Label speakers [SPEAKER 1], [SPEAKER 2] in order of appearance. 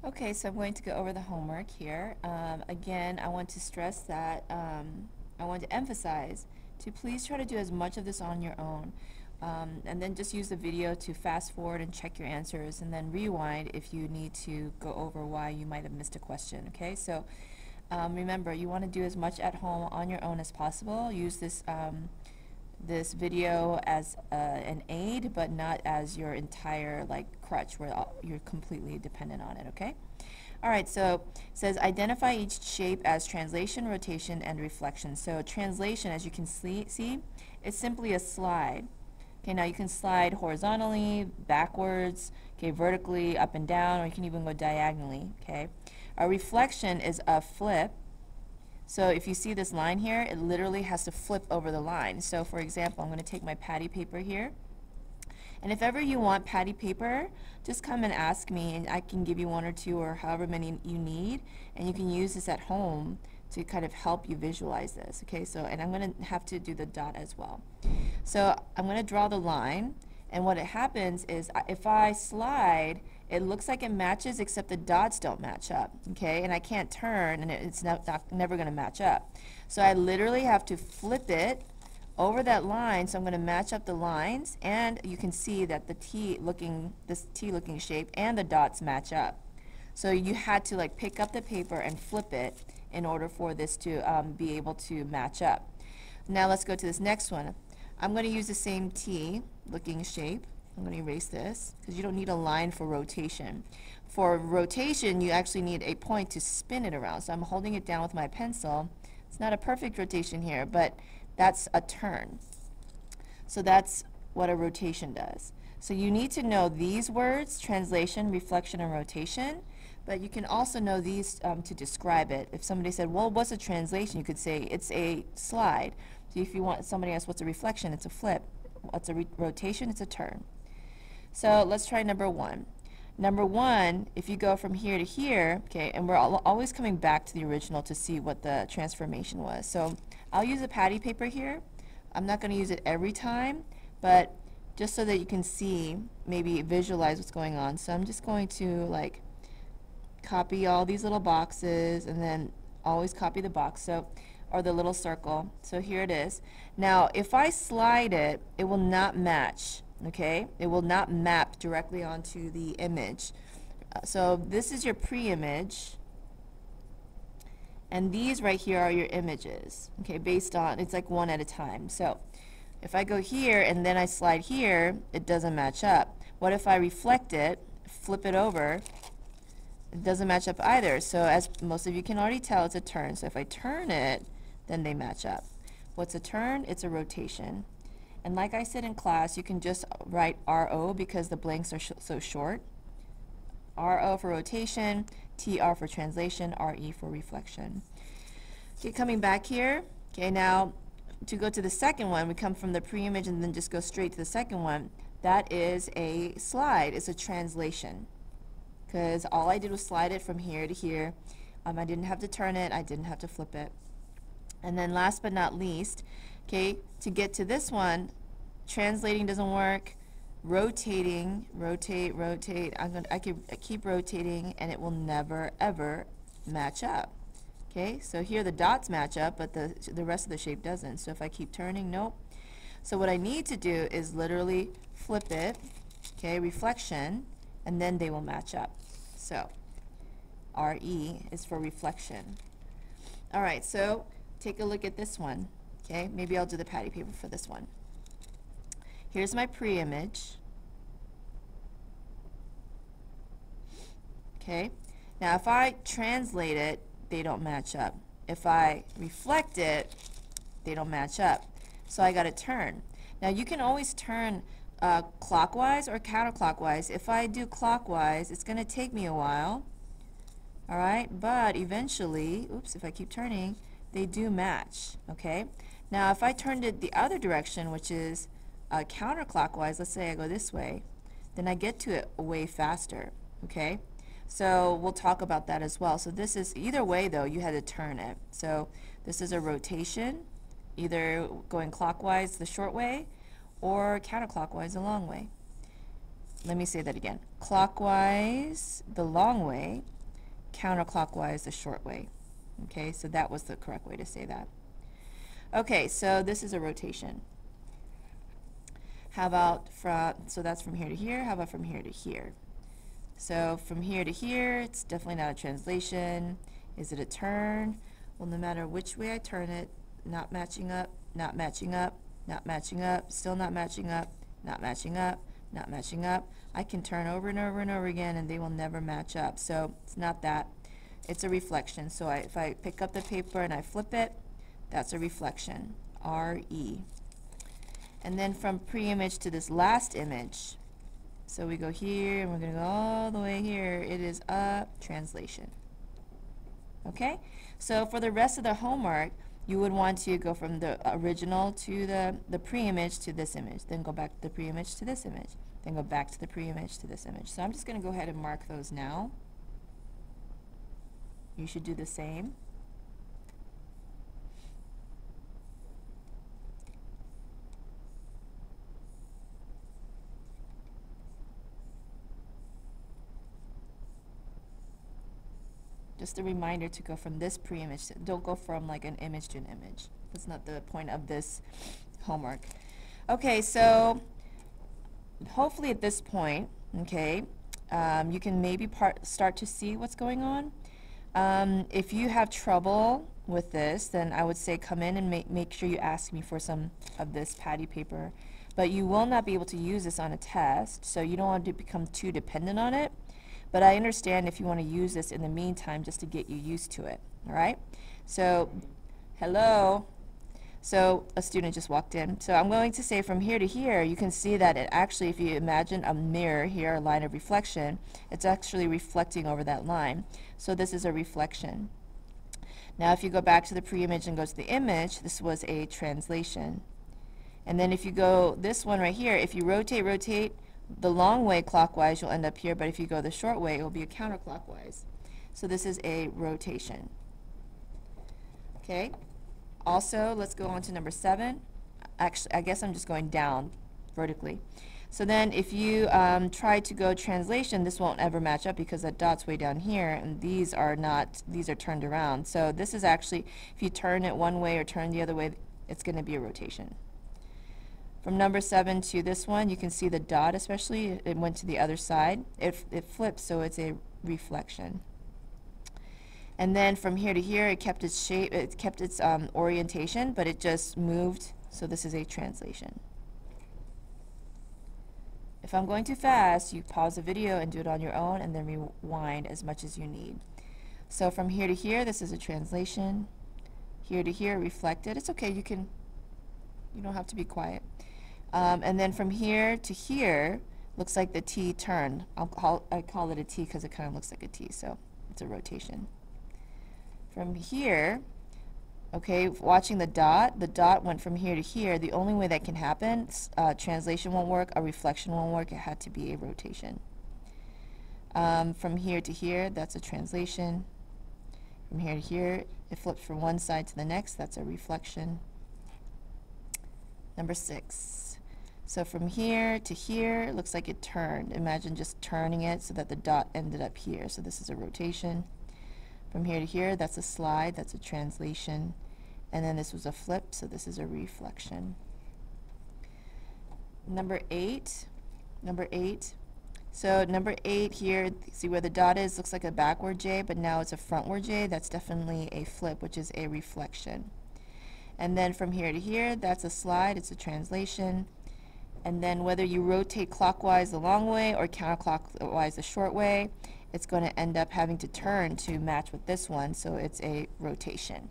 [SPEAKER 1] Okay, so I'm going to go over the homework here. Again, I want to stress that I want to emphasize to please try to do as much of this on your own. And then just use the video to fast forward and check your answers, and then rewind if you need to go over why you might have missed a question. Okay, so remember, you want to do as much at home on your own as possible. Use this video as an aid, but not as your entire crutch where you're completely dependent on it, okay? All right, so it says identify each shape as translation, rotation, and reflection. So translation, as you can see, it's simply a slide. Okay, now you can slide horizontally, backwards, okay, vertically, up and down, or you can even go diagonally, okay? A reflection is a flip. So if you see this line here, it literally has to flip over the line. So for example, I'm going to take my patty paper here. And if ever you want patty paper, just come and ask me, and I can give you one or two or however many you need, and you can use this at home to kind of help you visualize this. Okay, so, and I'm going to have to do the dot as well. So I'm going to draw the line, and what it happens is if I slide, it looks like it matches, except the dots don't match up, okay? And I can't turn, and it's never going to match up. So I literally have to flip it over that line, so I'm going to match up the lines, and you can see that this T-looking shape and the dots match up. So you had to pick up the paper and flip it in order for this to be able to match up. Now let's go to this next one. I'm going to use the same T-looking shape. I'm going to erase this because you don't need a line for rotation. For rotation, you actually need a point to spin it around. So I'm holding it down with my pencil. It's not a perfect rotation here, but that's a turn. So that's what a rotation does. So you need to know these words, translation, reflection, and rotation, but you can also know these to describe it. If somebody said, well, what's a translation? You could say it's a slide. So if you want somebody else, what's a reflection? It's a flip. What's a rotation? It's a turn. So let's try number one. Number one, if you go from here to here, okay, and we're always coming back to the original to see what the transformation was. So I'll use a patty paper here. I'm not going to use it every time, but just so that you can see, maybe visualize what's going on. So I'm just going to copy all these little boxes, and then always copy the box, so, or the little circle. So here it is. Now if I slide it, it will not match. Okay, it will not map directly onto the image. So this is your pre-image, and these right here are your images. Okay, based on, it's like one at a time. So if I go here and then I slide here, it doesn't match up. What if I reflect it, flip it over? It doesn't match up either. So as most of you can already tell, it's a turn. So if I turn it, then they match up. What's a turn? It's a rotation. And like I said in class, you can just write RO because the blanks are so short. RO for rotation, TR for translation, RE for reflection. Okay, coming back here. Okay, now to go to the second one, we come from the pre-image and then just go straight to the second one. That is a slide. It's a translation, because all I did was slide it from here to here. I didn't have to turn it. I didn't have to flip it. And then last but not least, okay, to get to this one, translating doesn't work. Rotating, rotate. I keep rotating, and it will never ever match up. Okay, so here the dots match up, but the rest of the shape doesn't. So if I keep turning, nope. So what I need to do is literally flip it. Okay, reflection, and then they will match up. So RE is for reflection. All right, so take a look at this one. Okay, maybe I'll do the patty paper for this one. Here's my pre-image. Okay, now if I translate it, they don't match up. If I reflect it, they don't match up. So I got to turn. Now you can always turn clockwise or counterclockwise. If I do clockwise, it's going to take me a while. All right, but eventually, oops, if I keep turning, they do match. Okay, now if I turned it the other direction, which is counterclockwise, let's say I go this way, then I get to it way faster. Okay, so we'll talk about that as well. So this is, either way though, you had to turn it. So this is a rotation, either going clockwise the short way or counterclockwise the long way. Let me say that again. Clockwise the long way, counterclockwise the short way. Okay, so that was the correct way to say that. Okay, so this is a rotation. How about so that's from here to here. How about from here to here? So from here to here, it's definitely not a translation. Is it a turn? Well, no matter which way I turn it, not matching up, not matching up, not matching up, still not matching up, not matching up, not matching up. I can turn over and over and over again and they will never match up. So it's not that. It's a reflection. So if I pick up the paper and I flip it, that's a reflection, R-E. And then from pre-image to this last image, so we go here and we're going to go all the way here, it is a translation. Okay? So for the rest of the homework, you would want to go from the original to the pre-image to this image, then go back to the pre-image to this image, then go back to the pre-image to this image. So I'm just going to go ahead and mark those now. You should do the same. Just a reminder to go from this pre-image. Don't go from like an image to an image. That's not the point of this homework. Okay, so hopefully at this point, okay, you can maybe start to see what's going on. If you have trouble with this, then I would say come in and make sure you ask me for some of this patty paper. But you will not be able to use this on a test, so you don't want to become too dependent on it. But I understand if you want to use this in the meantime just to get you used to it, all right? So, hello. So a student just walked in. So I'm going to say from here to here, you can see that it actually, if you imagine a mirror here, a line of reflection, it's actually reflecting over that line. So this is a reflection. Now if you go back to the pre-image and go to the image, this was a translation. And then if you go this one right here, if you rotate the long way clockwise, you'll end up here, but if you go the short way, it will be a counterclockwise. So this is a rotation. Okay? Also, let's go on to number 7. Actually, I guess I'm just going down vertically. So then if you try to go translation, this won't ever match up because that dot's way down here, and these are turned around. So this is actually, if you turn it one way or turn the other way, it's going to be a rotation. From number 7 to this one, you can see the dot especially, it went to the other side. It flips, so it's a reflection. And then from here to here, it kept its shape, it kept its orientation, but it just moved, so this is a translation. If I'm going too fast, you pause the video and do it on your own, and then rewind as much as you need. So from here to here, this is a translation. Here to here, reflected. It's okay, you don't have to be quiet. And then from here to here, looks like the T turned. I call it a T because it kind of looks like a T, so it's a rotation. From here, okay, watching the dot went from here to here. The only way that can happen, translation won't work, a reflection won't work, it had to be a rotation. From here to here, that's a translation. From here to here, it flips from one side to the next, that's a reflection. Number 6. So from here to here, it looks like it turned. Imagine just turning it so that the dot ended up here. So this is a rotation. From here to here, that's a slide, that's a translation. And then this was a flip, so this is a reflection. Number 8. So number 8 here, see where the dot is, looks like a backward J, but now it's a frontward J. That's definitely a flip, which is a reflection. And then from here to here, that's a slide, it's a translation. And then whether you rotate clockwise the long way or counterclockwise the short way, it's going to end up having to turn to match with this one, so it's a rotation.